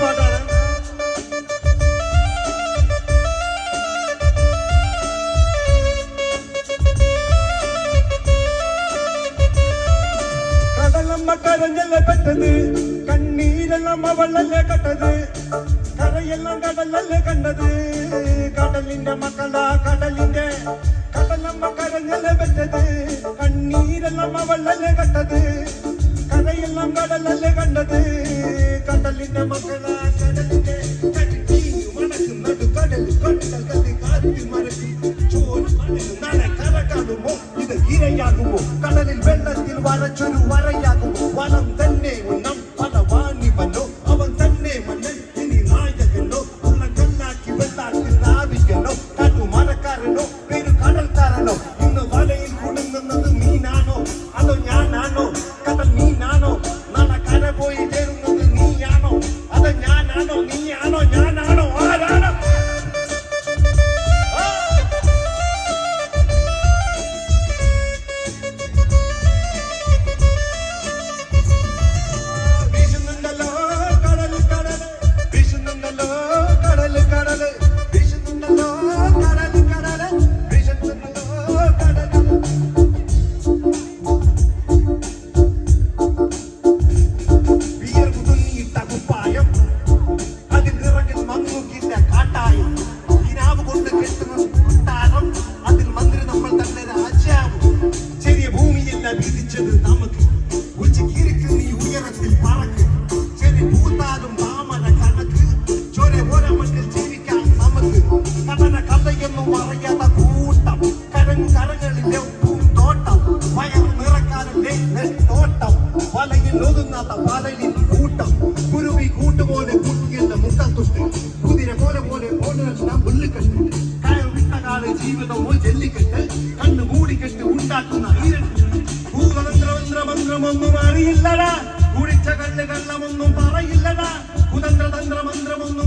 പാട്ടാണ്. കടലമ്മ കരഞ്ഞല്ലേ പെട്ടത്, കണ്ണീരെല്ലാം അവളല്ലേ കട്ടത്, കരയെല്ലാം കടലല്ലേ കണ്ടത്. കടലിന്റെ മക്കളാ കടലിന്റെ, കടലമ്മ കരഞ്ഞല്ലേ പെട്ടത്, കണ്ണീരെല്ലാം അവളല്ലേ കട്ടത്, കരയെല്ലാം കടലല്ലേ കണ്ടത്. കടലിന്റെ മക്കളാ കടലിന്റെ, മണക്കുന്നത് കടൽ കടൽ കാറ്റ് മരത്തിൽ ചോര നാളെ കര കാണുമോ, ഇത് ഇരയാകുമോ, കടലിൽ വെള്ളത്തിൽ വരച്ചൊരു വരയാകുമോ. വനം തന്നെ ഉന്നം പല വാണിവനോ, അവൻ തന്നെ മന്നൻ ഇനി നായകനോ, ഉള്ള കല്ലാക്കി വെള്ളാക്കി സ്ഥാപിക്കണോ. കാട്ടുമരക്കാരനോ പേര് കടൽക്കാരനോ, ഇന്ന് വലയിൽ കുടുങ്ങുന്നത് മീനാണോ അതോ ഞാനാണോ, കടൽ മീനാണോ, നാളെ കര പോയി ചേരുന്നത് നീയാണോ അതോ ഞാനാണോ, നീയാണോ ഞാനാണോ, ആരാണോ? കുരുവി കൂട്ടുപോലെ കുട്ടികളുടെ മുട്ടത്തൊട്ട്, കുതിര പോലെ പോലെ വിട്ടകാല ജീവിതമോ ജല്ലിക്കെട്ട്, കണ്ണു മൂടിക്കെട്ട് ഉണ്ടാക്കുന്ന ഭൂതന്ത്രമന്ത്രമന്ത്രമൊന്നും അറിയില്ലടാ, കുടിച്ച കല്ല് കള്ളമൊന്നും പറയില്ലടാ, കുതന്ത്രതന്ത്രമന്ത്രമൊന്നും